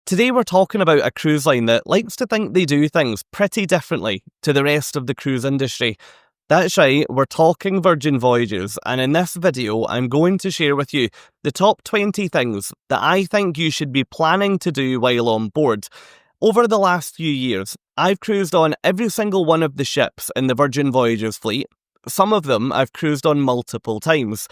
Today we're talking about a cruise line that likes to think they do things pretty differently to the rest of the cruise industry. That's right, we're talking Virgin Voyages, and in this video I'm going to share with you the top 20 things that I think you should be planning to do while on board. Over the last few years, I've cruised on every single one of the ships in the Virgin Voyages fleet. Some of them I've cruised on multiple times.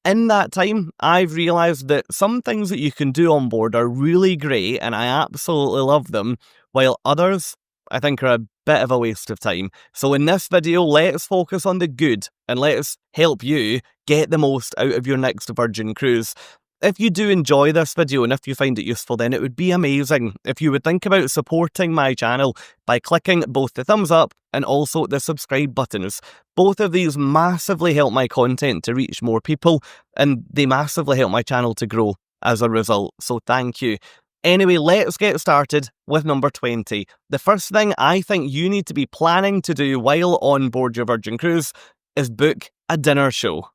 In that time, I've realised that some things that you can do on board are really great and I absolutely love them, while others I think are a bit of a waste of time. So in this video, let's focus on the good and let's help you get the most out of your next Virgin cruise. If you do enjoy this video and if you find it useful, then it would be amazing if you would think about supporting my channel by clicking both the thumbs up and also the subscribe buttons. Both of these massively help my content to reach more people and they massively help my channel to grow as a result, so thank you. Anyway, let's get started with number 20. The first thing I think you need to be planning to do while on board your Virgin cruise is book a dinner show.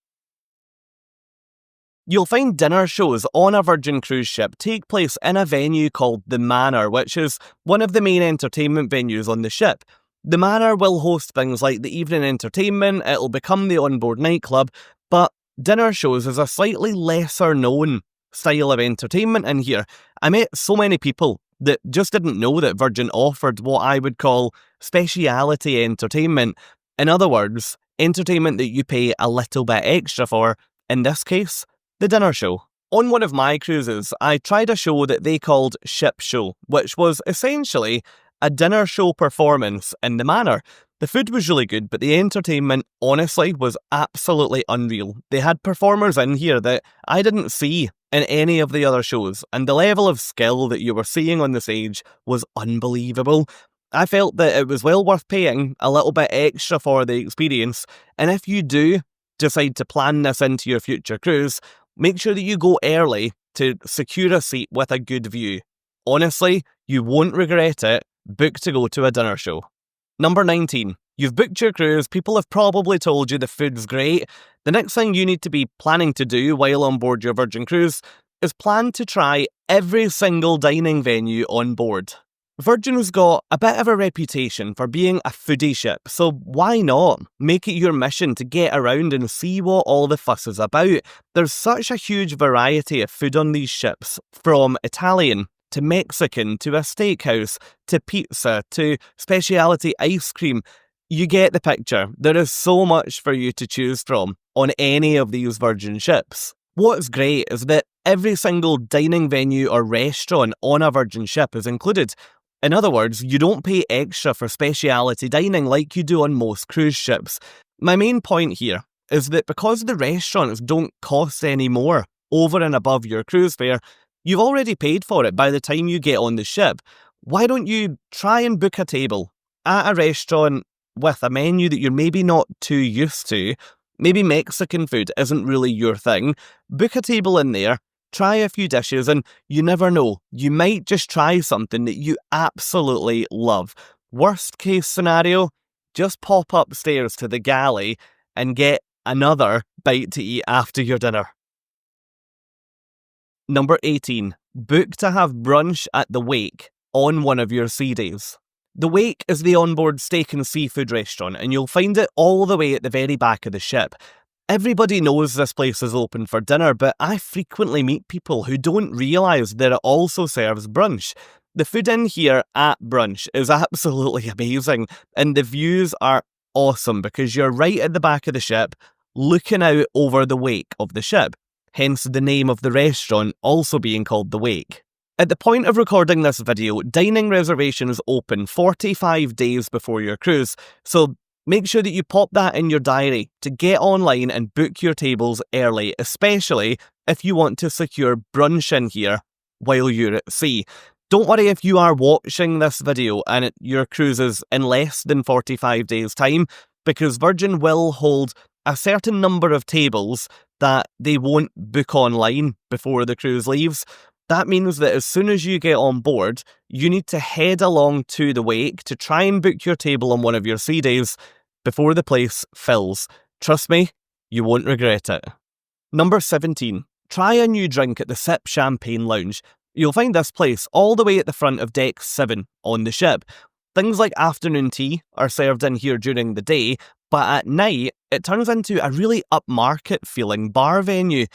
You'll find dinner shows on a Virgin cruise ship take place in a venue called the Manor, which is one of the main entertainment venues on the ship. The Manor will host things like the evening entertainment, it'll become the onboard nightclub, but dinner shows is a slightly lesser known style of entertainment in here. I met so many people that just didn't know that Virgin offered what I would call speciality entertainment. In other words, entertainment that you pay a little bit extra for, in this case, the dinner show. On one of my cruises, I tried a show that they called Ship Show, which was essentially a dinner show performance in the Manor. The food was really good, but the entertainment, honestly, was absolutely unreal. They had performers in here that I didn't see in any of the other shows, and the level of skill that you were seeing on the stage was unbelievable. I felt that it was well worth paying a little bit extra for the experience, and if you do decide to plan this into your future cruise, make sure that you go early to secure a seat with a good view. Honestly, you won't regret it. Book to go to a dinner show. Number 19. You've booked your cruise, people have probably told you the food's great. The next thing you need to be planning to do while on board your Virgin cruise is plan to try every single dining venue on board. Virgin's got a bit of a reputation for being a foodie ship, so why not make it your mission to get around and see what all the fuss is about? There's such a huge variety of food on these ships, from Italian to Mexican to a steakhouse to pizza to specialty ice cream. You get the picture. There is so much for you to choose from on any of these Virgin ships. What's great is that every single dining venue or restaurant on a Virgin ship is included. In other words, you don't pay extra for specialty dining like you do on most cruise ships. My main point here is that because the restaurants don't cost any more over and above your cruise fare, you've already paid for it by the time you get on the ship. Why don't you try and book a table at a restaurant with a menu that you're maybe not too used to? Maybe Mexican food isn't really your thing. Book a table in there. Try a few dishes and you never know, you might just try something that you absolutely love. Worst case scenario, just pop upstairs to the galley and get another bite to eat after your dinner. Number 18. Book to have brunch at the Wake on one of your sea days. The Wake is the onboard steak and seafood restaurant and you'll find it all the way at the very back of the ship. Everybody knows this place is open for dinner, but I frequently meet people who don't realise that it also serves brunch. The food in here at brunch is absolutely amazing, and the views are awesome because you're right at the back of the ship, looking out over the wake of the ship, hence the name of the restaurant also being called the Wake. At the point of recording this video, dining reservations open 45 days before your cruise, so make sure that you pop that in your diary to get online and book your tables early, especially if you want to secure brunch in here while you're at sea. Don't worry if you are watching this video and your cruise is in less than 45 days' time, because Virgin will hold a certain number of tables that they won't book online before the cruise leaves. That means that as soon as you get on board, you need to head along to the Wake to try and book your table on one of your sea days before the place fills. Trust me, you won't regret it. Number 17. Try a new drink at the Sip Champagne Lounge. You'll find this place all the way at the front of Deck 7 on the ship. Things like afternoon tea are served in here during the day, but at night it turns into a really upmarket feeling bar venue.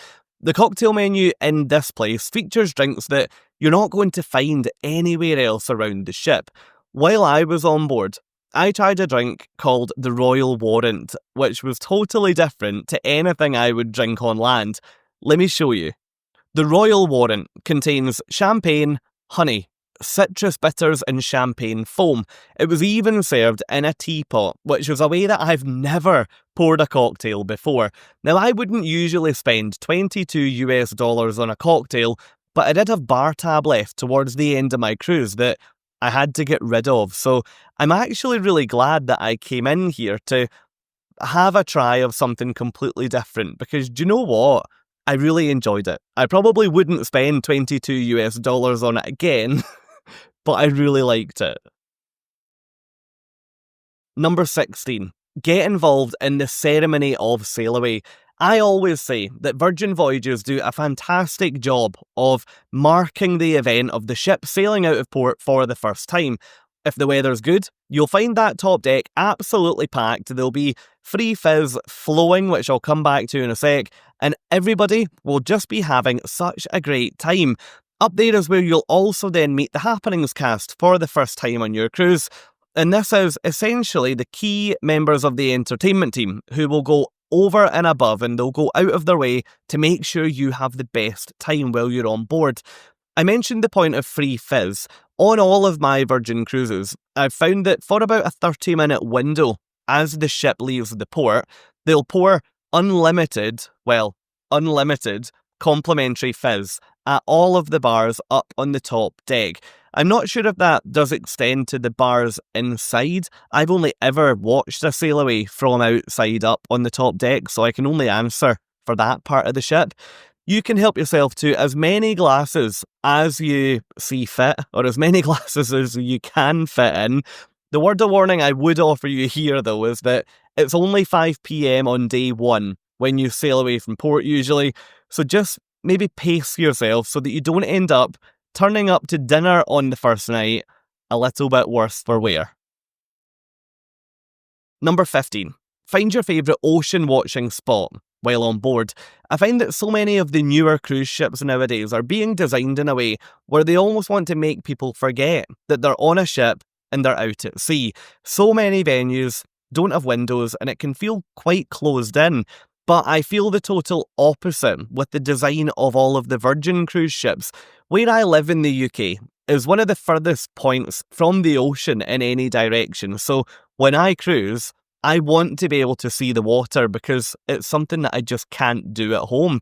The cocktail menu in this place features drinks that you're not going to find anywhere else around the ship. While I was on board, I tried a drink called the Royal Warrant, which was totally different to anything I would drink on land. Let me show you. The Royal Warrant contains champagne, honey, citrus bitters and champagne foam. It was even served in a teapot, which was a way that I've never poured a cocktail before. Now, I wouldn't usually spend $22 on a cocktail, but I did have bar tab left towards the end of my cruise that I had to get rid of. So I'm actually really glad that I came in here to have a try of something completely different, because do you know what? I really enjoyed it. I probably wouldn't spend $22 on it again, but I really liked it. Number 16. Get involved in the ceremony of sail away. I always say that Virgin Voyages do a fantastic job of marking the event of the ship sailing out of port for the first time. If the weather's good, you'll find that top deck absolutely packed. There'll be free fizz flowing, which I'll come back to in a sec, and everybody will just be having such a great time. Up there is where you'll also then meet the happenings cast for the first time on your cruise. And this is essentially the key members of the entertainment team who will go over and above, and they'll go out of their way to make sure you have the best time while you're on board. I mentioned the point of free fizz. On all of my Virgin cruises, I've found that for about a 30-minute window as the ship leaves the port, they'll pour unlimited complimentary fizz at all of the bars up on the top deck. I'm not sure if that does extend to the bars inside. I've only ever watched a sail away from outside up on the top deck, so I can only answer for that part of the ship. You can help yourself to as many glasses as you see fit, or as many glasses as you can fit in. The word of warning I would offer you here, though, is that it's only 5 PM on day one when you sail away from port usually, so just maybe pace yourself so that you don't end up turning up to dinner on the first night a little bit worse for wear. Number 15. Find your favourite ocean watching spot while on board. I find that so many of the newer cruise ships nowadays are being designed in a way where they almost want to make people forget that they're on a ship and they're out at sea. So many venues don't have windows and it can feel quite closed in. But I feel the total opposite with the design of all of the Virgin cruise ships. Where I live in the UK is one of the furthest points from the ocean in any direction. So when I cruise, I want to be able to see the water because it's something that I just can't do at home.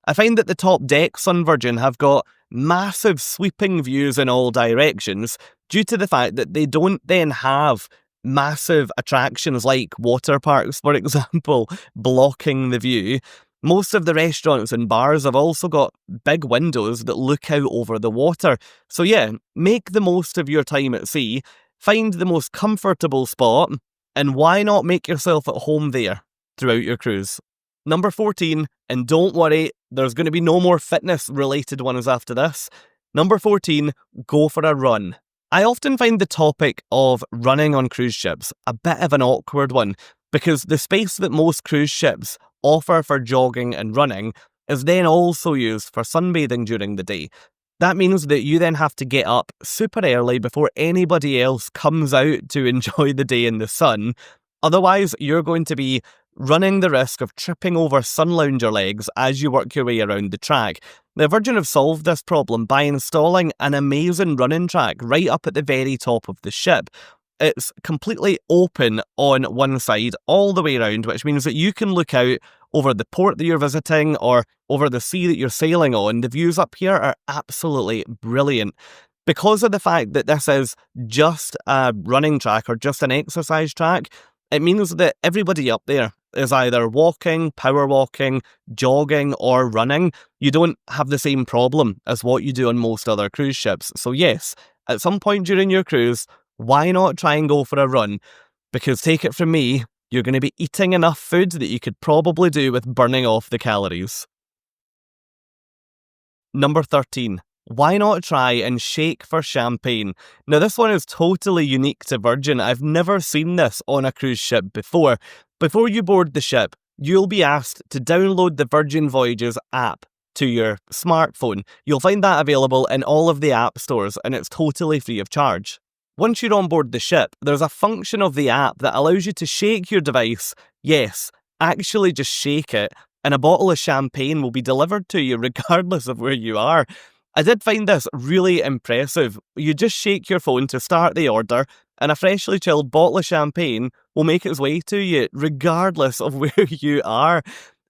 I find that the top decks on Virgin have got massive sweeping views in all directions due to the fact that they don't then have massive attractions like water parks, for example, blocking the view. Most of the restaurants and bars have also got big windows that look out over the water. So yeah, make the most of your time at sea, find the most comfortable spot, and why not make yourself at home there throughout your cruise. Number 14, and don't worry, there's going to be no more fitness-related ones after this. Number 14, go for a run. I often find the topic of running on cruise ships a bit of an awkward one, because the space that most cruise ships offer for jogging and running is then also used for sunbathing during the day. That means that you then have to get up super early before anybody else comes out to enjoy the day in the sun. Otherwise, you're going to be running the risk of tripping over sun lounger legs as you work your way around the track. Now, Virgin have solved this problem by installing an amazing running track right up at the very top of the ship. It's completely open on one side all the way around, which means that you can look out over the port that you're visiting or over the sea that you're sailing on. The views up here are absolutely brilliant. Because of the fact that this is just a running track or just an exercise track, it means that everybody up there is either walking, power walking, jogging, or running. You don't have the same problem as what you do on most other cruise ships. So yes, at some point during your cruise, why not try and go for a run? Because take it from me, you're going to be eating enough food that you could probably do with burning off the calories. Number 13. Why not try and shake for champagne? Now, this one is totally unique to Virgin. I've never seen this on a cruise ship before. Before you board the ship, you'll be asked to download the Virgin Voyages app to your smartphone. You'll find that available in all of the app stores, and it's totally free of charge. Once you're on board the ship, there's a function of the app that allows you to shake your device. Yes, actually just shake it, and a bottle of champagne will be delivered to you regardless of where you are. I did find this really impressive. You just shake your phone to start the order, and a freshly chilled bottle of champagne will make its way to you regardless of where you are.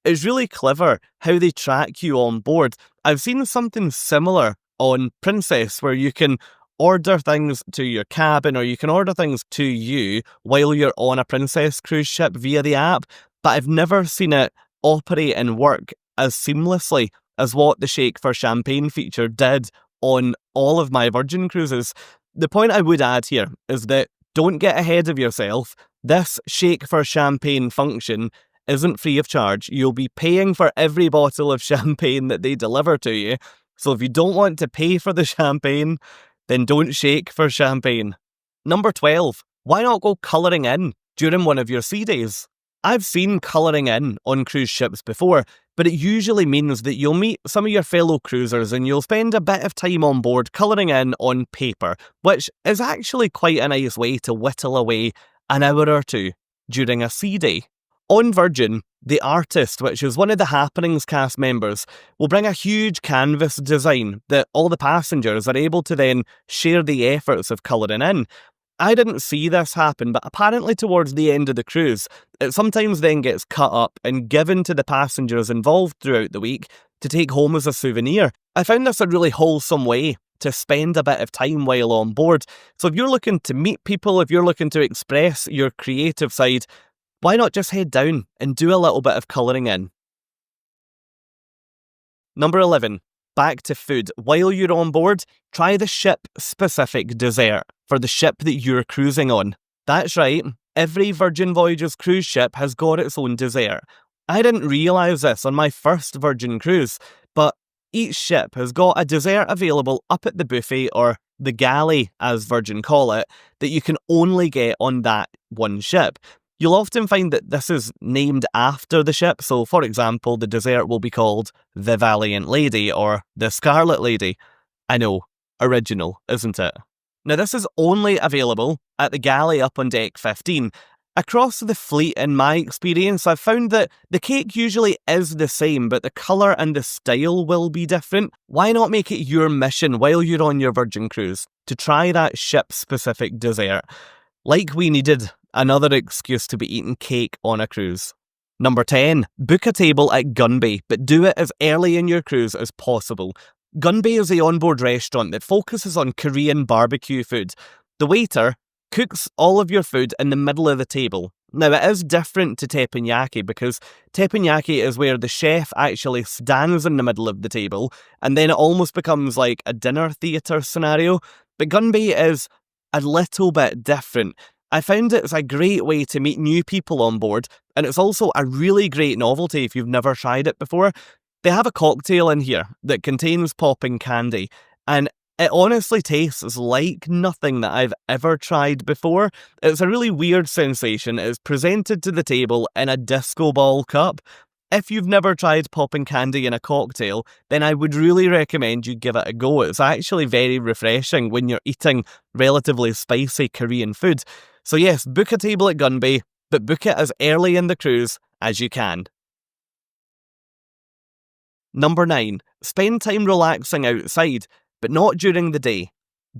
It's really clever how they track you on board. I've seen something similar on Princess where you can order things to your cabin or you can order things to you while you're on a Princess cruise ship via the app, but I've never seen it operate and work as seamlessly as what the Shake for Champagne feature did on all of my Virgin cruises. The point I would add here is that don't get ahead of yourself. This Shake for Champagne function isn't free of charge. You'll be paying for every bottle of champagne that they deliver to you. So if you don't want to pay for the champagne, then don't shake for champagne. Number 12. Why not go colouring in during one of your sea days? I've seen colouring in on cruise ships before, but it usually means that you'll meet some of your fellow cruisers and you'll spend a bit of time on board colouring in on paper, which is actually quite a nice way to whittle away an hour or two during a sea day. On Virgin, the artist, which is one of the Happenings cast members, will bring a huge canvas design that all the passengers are able to then share the efforts of colouring in. I didn't see this happen, but apparently towards the end of the cruise, it sometimes then gets cut up and given to the passengers involved throughout the week to take home as a souvenir. I found this a really wholesome way to spend a bit of time while on board. So if you're looking to meet people, if you're looking to express your creative side, why not just head down and do a little bit of colouring in? Number 11. Back to food. While you're on board, try the ship-specific dessert for the ship that you're cruising on. That's right, every Virgin Voyages cruise ship has got its own dessert. I didn't realise this on my first Virgin cruise, but each ship has got a dessert available up at the buffet, or the galley as Virgin call it, that you can only get on that one ship. You'll often find that this is named after the ship, so for example, the dessert will be called the Valiant Lady or the Scarlet Lady. I know, original, isn't it? Now this is only available at the galley up on deck 15. Across the fleet, in my experience, I've found that the cake usually is the same, but the colour and the style will be different. Why not make it your mission while you're on your Virgin cruise to try that ship-specific dessert? Like we needed another excuse to be eating cake on a cruise. Number 10. Book a table at Gunbay, but do it as early in your cruise as possible. Gunbay is the onboard restaurant that focuses on Korean barbecue food. The waiter cooks all of your food in the middle of the table. Now, it is different to teppanyaki because teppanyaki is where the chef actually stands in the middle of the table and then it almost becomes like a dinner theatre scenario. But Gunbay is a little bit different. I found it's a great way to meet new people on board, and it's also a really great novelty if you've never tried it before. They have a cocktail in here that contains popping candy, and it honestly tastes like nothing that I've ever tried before. It's a really weird sensation. It's presented to the table in a disco ball cup. If you've never tried popping candy in a cocktail, then I would really recommend you give it a go. It's actually very refreshing when you're eating relatively spicy Korean food. So yes, book a table at Gunbay, but book it as early in the cruise as you can. Number 9. Spend time relaxing outside, but not during the day.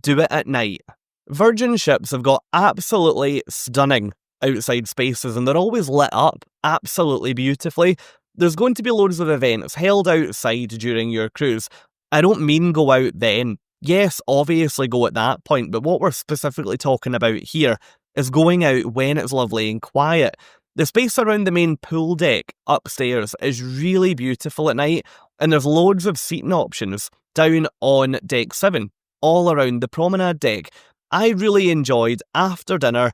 Do it at night. Virgin ships have got absolutely stunning outside spaces and they're always lit up absolutely beautifully. There's going to be loads of events held outside during your cruise. I don't mean go out then. Yes, obviously go at that point, but what we're specifically talking about here is going out when it's lovely and quiet. The space around the main pool deck upstairs is really beautiful at night, and there's loads of seating options down on deck 7, all around the promenade deck. I really enjoyed, after dinner,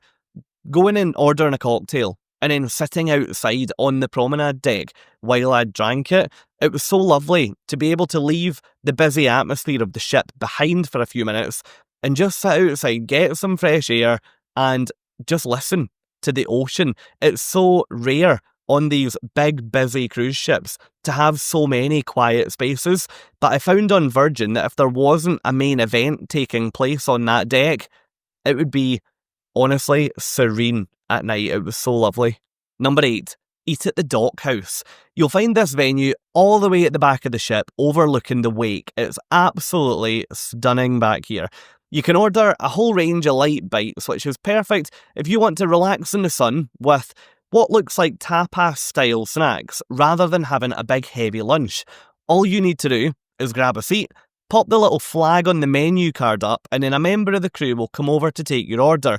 going and ordering a cocktail and then sitting outside on the promenade deck while I drank it. It was so lovely to be able to leave the busy atmosphere of the ship behind for a few minutes and just sit outside, get some fresh air, and just listen to the ocean. It's so rare on these big, busy cruise ships to have so many quiet spaces, but I found on Virgin that if there wasn't a main event taking place on that deck, it would be honestly serene at night. It was so lovely. Number 8. Eat at the Dock House. You'll find this venue all the way at the back of the ship, overlooking the wake. It's absolutely stunning back here. You can order a whole range of light bites, which is perfect if you want to relax in the sun with what looks like tapas-style snacks, rather than having a big heavy lunch. All you need to do is grab a seat, pop the little flag on the menu card up, and then a member of the crew will come over to take your order.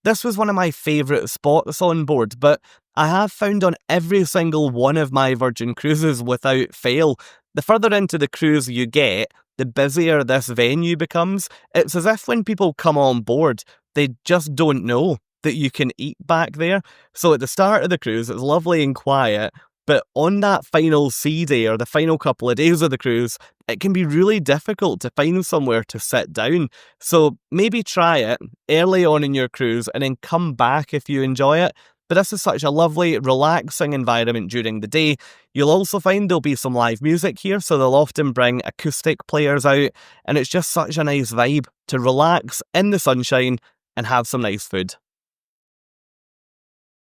This was one of my favourite spots on board, but I have found on every single one of my Virgin cruises without fail, the further into the cruise you get, the busier this venue becomes. It's as if when people come on board, they just don't know that you can eat back there. So at the start of the cruise, it's lovely and quiet, but on that final sea day or the final couple of days of the cruise, it can be really difficult to find somewhere to sit down. So maybe try it early on in your cruise and then come back if you enjoy it. But this is such a lovely, relaxing environment during the day. You'll also find there'll be some live music here, so they'll often bring acoustic players out, and it's just such a nice vibe to relax in the sunshine and have some nice food.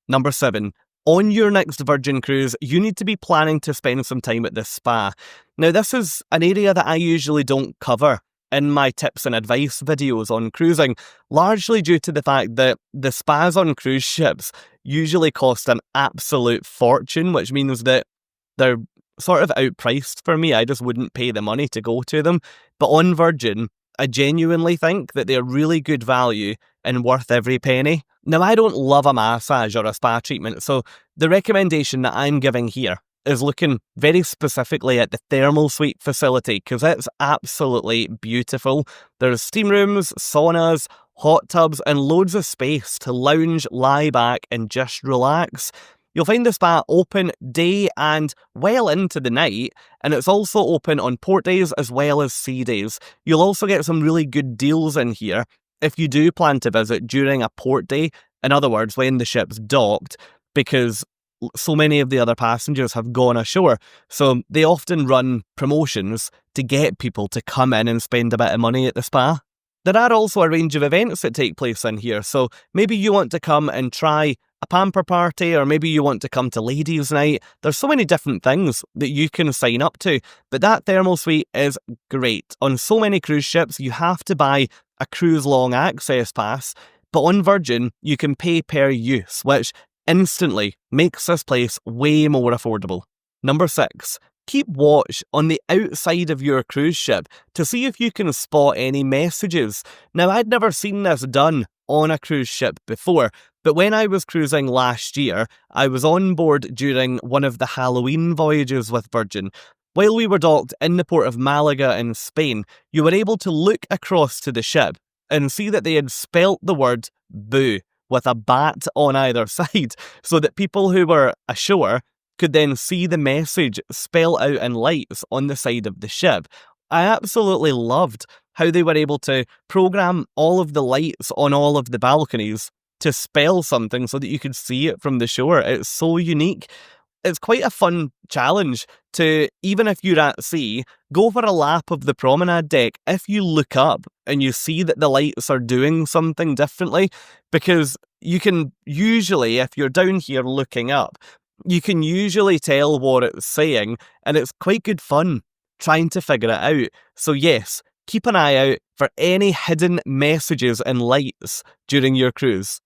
Number 7. On your next Virgin cruise, you need to be planning to spend some time at the spa. Now, this is an area that I usually don't cover in my tips and advice videos on cruising, largely due to the fact that the spas on cruise ships usually cost an absolute fortune, which means that they're sort of outpriced for me. I just wouldn't pay the money to go to them. But on Virgin, I genuinely think that they're really good value and worth every penny. Now, I don't love a massage or a spa treatment, so the recommendation that I'm giving here is looking very specifically at the thermal suite facility, because it's absolutely beautiful. There's steam rooms, saunas, hot tubs, and loads of space to lounge, lie back, and just relax. You'll find the spa open day and well into the night, and it's also open on port days as well as sea days. You'll also get some really good deals in here if you do plan to visit during a port day, in other words, when the ship's docked, because so many of the other passengers have gone ashore. So they often run promotions to get people to come in and spend a bit of money at the spa. There are also a range of events that take place in here, so maybe you want to come and try a pamper party, or maybe you want to come to ladies' night. There's so many different things that you can sign up to, but that thermal suite is great. On so many cruise ships, you have to buy a cruise-long access pass, but on Virgin, you can pay per use, which instantly makes this place way more affordable. Number 6. Keep watch on the outside of your cruise ship to see if you can spot any messages. Now, I'd never seen this done on a cruise ship before, but when I was cruising last year, I was on board during one of the Halloween voyages with Virgin. While we were docked in the port of Malaga in Spain, you were able to look across to the ship and see that they had spelt the word boo with a bat on either side, so that people who were ashore could then see the message spell out in lights on the side of the ship. I absolutely loved how they were able to program all of the lights on all of the balconies to spell something so that you could see it from the shore. It's so unique. It's quite a fun challenge to, even if you're at sea, go for a lap of the promenade deck if you look up and you see that the lights are doing something differently, because you can usually, if you're down here looking up, you can usually tell what it's saying, and it's quite good fun trying to figure it out. So yes, keep an eye out for any hidden messages and lights during your cruise.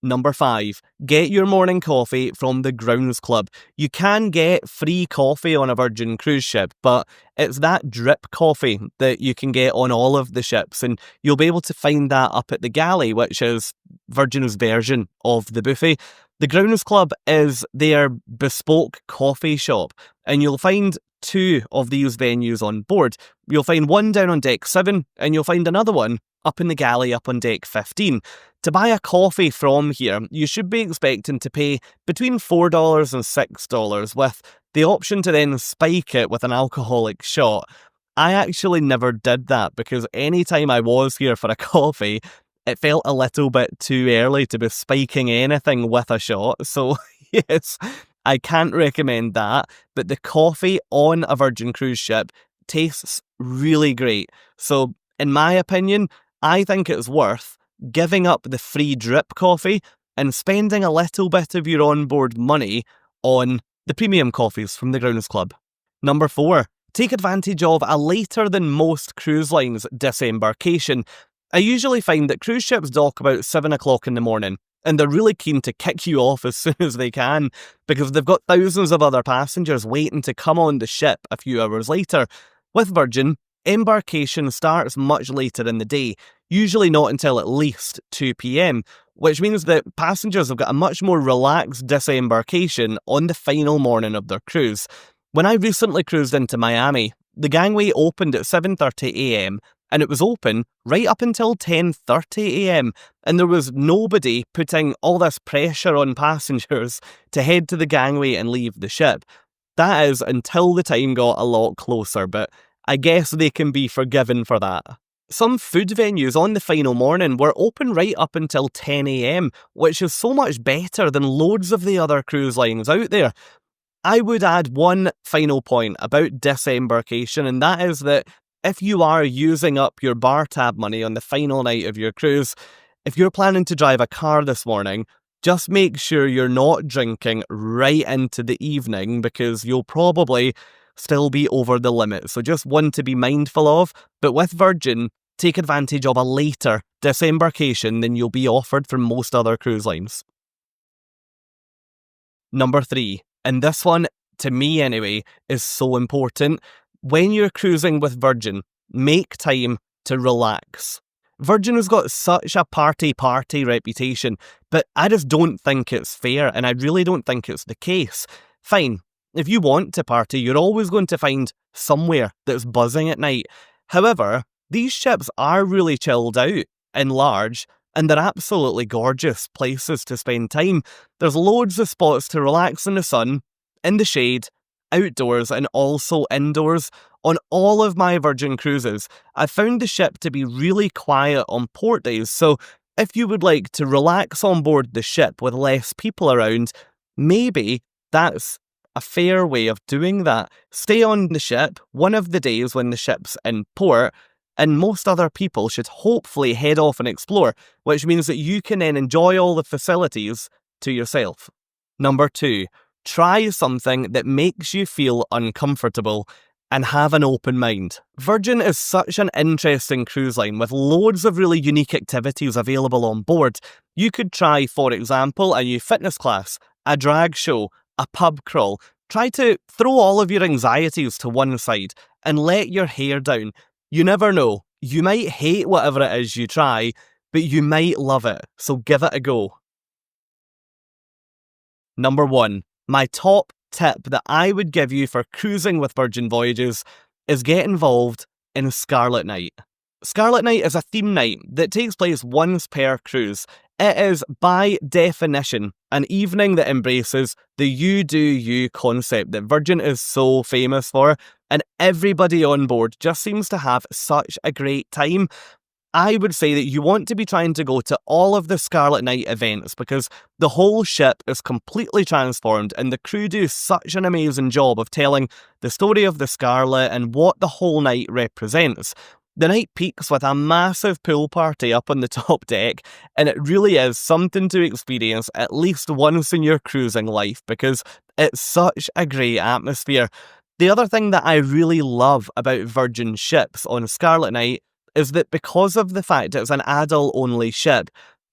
Number 5. Get your morning coffee from the Grounds Club. You can get free coffee on a Virgin cruise ship, but it's that drip coffee that you can get on all of the ships, and you'll be able to find that up at the galley, which is Virgin's version of the buffet. The Grounds Club is their bespoke coffee shop, and you'll find 2 of these venues on board. You'll find one down on deck 7, and you'll find another one up in the galley up on deck 15. To buy a coffee from here, you should be expecting to pay between $4 and $6, with the option to then spike it with an alcoholic shot. I actually never did that because anytime I was here for a coffee, it felt a little bit too early to be spiking anything with a shot. So yes, I can't recommend that, but the coffee on a Virgin cruise ship tastes really great. So in my opinion, I think it's worth giving up the free drip coffee and spending a little bit of your onboard money on the premium coffees from the Grounds Club. Number 4. Take advantage of a later than most cruise lines disembarkation. I usually find that cruise ships dock about 7 o'clock in the morning, and they're really keen to kick you off as soon as they can because they've got thousands of other passengers waiting to come on the ship a few hours later. With Virgin, embarkation starts much later in the day, usually not until at least 2 p.m, which means that passengers have got a much more relaxed disembarkation on the final morning of their cruise. When I recently cruised into Miami, the gangway opened at 7:30 a.m, and it was open right up until 10:30 a.m, and there was nobody putting all this pressure on passengers to head to the gangway and leave the ship. That is until the time got a lot closer, but I guess they can be forgiven for that. Some food venues on the final morning were open right up until 10 a.m, which is so much better than loads of the other cruise lines out there. I would add one final point about disembarkation, and that is that if you are using up your bar tab money on the final night of your cruise, if you're planning to drive a car this morning, just make sure you're not drinking right into the evening because you'll probably still be over the limit. So just one to be mindful of. But with Virgin, take advantage of a later disembarkation than you'll be offered from most other cruise lines. Number 3. And this one, to me anyway, is so important. When you're cruising with Virgin, make time to relax. Virgin has got such a party reputation, but I just don't think it's fair, and I really don't think it's the case. Fine, if you want to party, you're always going to find somewhere that's buzzing at night. However, these ships are really chilled out and large, and they're absolutely gorgeous places to spend time. There's loads of spots to relax in the sun, in the shade, outdoors, and also indoors. On all of my Virgin cruises, I've found the ship to be really quiet on port days, so if you would like to relax on board the ship with less people around, maybe that's a fair way of doing that. Stay on the ship one of the days when the ship's in port, and most other people should hopefully head off and explore, which means that you can then enjoy all the facilities to yourself. Number 2, try something that makes you feel uncomfortable and have an open mind. Virgin is such an interesting cruise line with loads of really unique activities available on board. You could try, for example, a new fitness class, a drag show, a pub crawl. Try to throw all of your anxieties to one side and let your hair down. You never know. You might hate whatever it is you try, but you might love it, so give it a go. Number 1, my top tip that I would give you for cruising with Virgin Voyages is get involved in Scarlet Night. Scarlet Night is a theme night that takes place once per cruise. It is, by definition, an evening that embraces the you do you concept that Virgin is so famous for, and everybody on board just seems to have such a great time. I would say that you want to be trying to go to all of the Scarlet Night events because the whole ship is completely transformed and the crew do such an amazing job of telling the story of the Scarlet and what the whole night represents. The night peaks with a massive pool party up on the top deck, and it really is something to experience at least once in your cruising life because it's such a great atmosphere. The other thing that I really love about Virgin ships on Scarlet Night is that because of the fact it's an adult-only ship,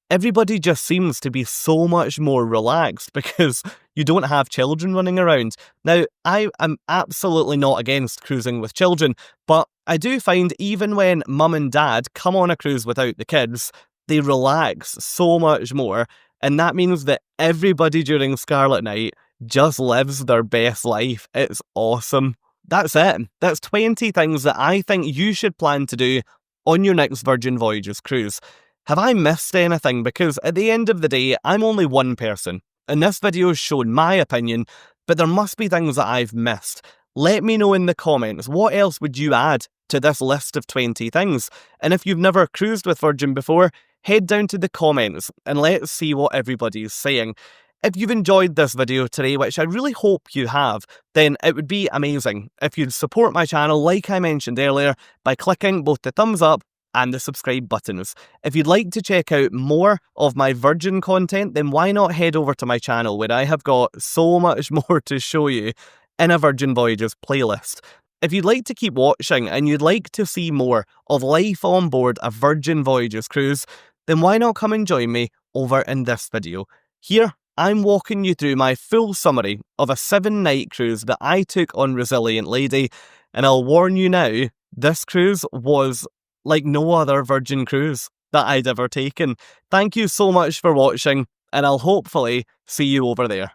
everybody just seems to be so much more relaxed because you don't have children running around. Now, I am absolutely not against cruising with children, but I do find even when mum and dad come on a cruise without the kids, they relax so much more, and that means that everybody during Scarlet Night just lives their best life. It's awesome. That's it. That's 20 things that I think you should plan to do on your next Virgin Voyages cruise. Have I missed anything? Because at the end of the day, I'm only one person, and this video is showing my opinion, but there must be things that I've missed. Let me know in the comments, what else would you add to this list of 20 things? And if you've never cruised with Virgin before, head down to the comments and let's see what everybody's saying. If you've enjoyed this video today, which I really hope you have, then it would be amazing if you'd support my channel like I mentioned earlier by clicking both the thumbs up and the subscribe buttons. If you'd like to check out more of my Virgin content, then why not head over to my channel where I have got so much more to show you in a Virgin Voyages playlist. If you'd like to keep watching and you'd like to see more of life on board a Virgin Voyages cruise, then why not come and join me over in this video. Here, I'm walking you through my full summary of a 7-night cruise that I took on Valiant Lady, and I'll warn you now, this cruise was like no other Virgin cruise that I'd ever taken. Thank you so much for watching, and I'll hopefully see you over there.